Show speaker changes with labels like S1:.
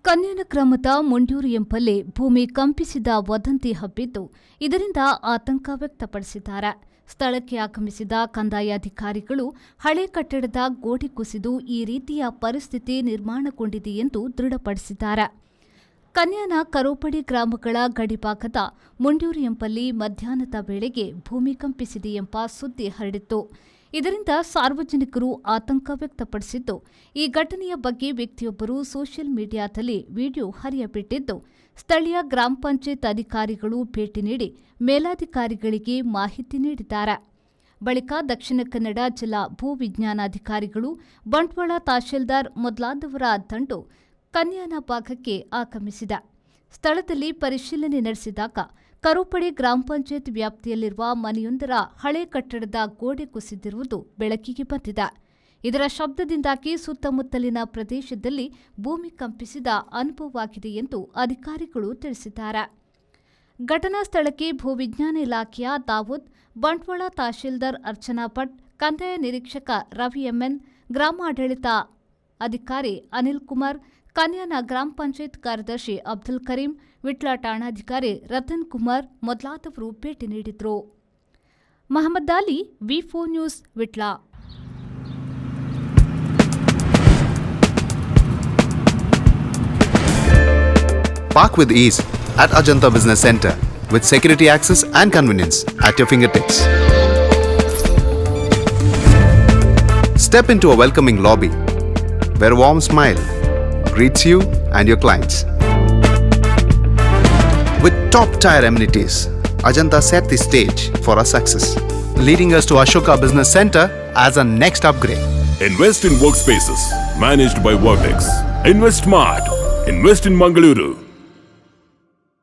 S1: ಕನ್ಯಾನ ಗ್ರಾಮದ ಮುಂಡ್ಯೂರು ಎಂಬಲ್ಲಿ ಭೂಮಿ ಕಂಪಿಸಿದ ವದಂತಿ ಹಬ್ಬಿದ್ದು, ಇದರಿಂದ ಆತಂಕ ವ್ಯಕ್ತಪಡಿಸಿದ್ದಾರೆ. ಸ್ಥಳಕ್ಕೆ ಆಗಮಿಸಿದ ಕಂದಾಯ ಅಧಿಕಾರಿಗಳು ಹಳೆ ಕಟ್ಟಡದ ಗೋಡೆ ಕುಸಿದು ಈ ರೀತಿಯ ಪರಿಸ್ಥಿತಿ ನಿರ್ಮಾಣಗೊಂಡಿದೆ ಎಂದು ದೃಢಪಡಿಸಿದ್ದಾರೆ. ಕನ್ಯಾನ ಕರೋಪಡಿ ಗ್ರಾಮಗಳ ಗಡಿಭಾಗದ ಮುಂಡ್ಯೂರು ಎಂಬಲ್ಲಿ ಮಧ್ಯಾಹ್ನದ ವೇಳೆಗೆ ಭೂಮಿ ಕಂಪಿಸಿದೆ ಎಂಬ ಸುದ್ದಿ ಹರಡಿತ್ತು. ಇದರಿಂದ ಸಾರ್ವಜನಿಕರು ಆತಂಕ ವ್ಯಕ್ತಪಡಿಸಿದ್ದು, ಈ ಘಟನೆಯ ಬಗ್ಗೆ ವ್ಯಕ್ತಿಯೊಬ್ಬರು ಸೋಷಿಯಲ್ ಮೀಡಿಯಾದಲ್ಲಿ ವಿಡಿಯೋ ಹರಿಯಬಿಟ್ಟಿದ್ದು, ಸ್ಥಳೀಯ ಗ್ರಾಮ ಪಂಚಾಯತ್ ಅಧಿಕಾರಿಗಳು ಭೇಟಿ ನೀಡಿ ಮೇಲಾಧಿಕಾರಿಗಳಿಗೆ ಮಾಹಿತಿ ನೀಡಿದ್ದಾರೆ. ಬಳಿಕ ದಕ್ಷಿಣ ಕನ್ನಡ ಜಿಲ್ಲಾ ಭೂ ವಿಜ್ಞಾನಾಧಿಕಾರಿಗಳು, ಬಂಟ್ವಾಳ ತಹಶೀಲ್ದಾರ್ ಮೊದಲಾದವರ ತಂಡ ಕನ್ಯಾನ ಭಾಗಕ್ಕೆ ಆಗಮಿಸಿದೆ. ಸ್ಥಳದಲ್ಲಿ ಪರಿಶೀಲನೆ ನಡೆಸಿದಾಗ ಕರೋಪಡಿ ಗ್ರಾಮ ಪಂಚಾಯತ್ ವ್ಯಾಪ್ತಿಯಲ್ಲಿರುವ ಮನೆಯೊಂದರ ಹಳೆ ಕಟ್ಟಡದ ಗೋಡೆ ಕುಸಿದಿರುವುದು ಬೆಳಕಿಗೆ ಬಂದಿದೆ. ಇದರ ಶಬ್ದದಿಂದಾಗಿ ಸುತ್ತಮುತ್ತಲಿನ ಪ್ರದೇಶದಲ್ಲಿ ಭೂಮಿ ಕಂಪಿಸಿದ ಅನುಭವವಾಗಿದೆ ಎಂದು ಅಧಿಕಾರಿಗಳು ತಿಳಿಸಿದ್ದಾರೆ. ಘಟನಾ ಸ್ಥಳಕ್ಕೆ ಭೂವಿಜ್ಞಾನ ಇಲಾಖೆಯ ದಾವೂದ್, ಬಂಟ್ವಾಳ ತಹಶೀಲ್ದಾರ್ ಅರ್ಚನಾ ಭಟ್, ಕಂದಾಯ ನಿರೀಕ್ಷಕ ರವಿ ಎಂಎನ್, ಗ್ರಾಮಾಡಳಿತ ಅಧಿಕಾರಿ ಅನಿಲ್ ಕುಮಾರ್, ಕನ್ಯಾನ ಗ್ರಾಮ ಪಂಚಾಯತ್ ಕಾರ್ಯದರ್ಶಿ ಅಬ್ದುಲ್ ಕರೀಂ, ವಿಟ್ಲ ಠಾಣಾಧಿಕಾರಿ ರತನ್ ಕುಮಾರ್ ಮೊದಲಾದವರು ಭೇಟಿ ನೀಡಿದರು. ಮಹಮ್ಮದ್ ಅಲಿ, ವಿ4 news, Vitla.
S2: Park with ease at Ajanta Business Center with security access and convenience at your fingertips. Step into a welcoming lobby where a warm smile greets you and your clients. With top-tier amenities, Ajanta set the stage for our success, leading us to Ashoka Business Center as a next upgrade.
S3: Invest in workspaces managed by Vertex. Invest smart. Invest in Mangaluru.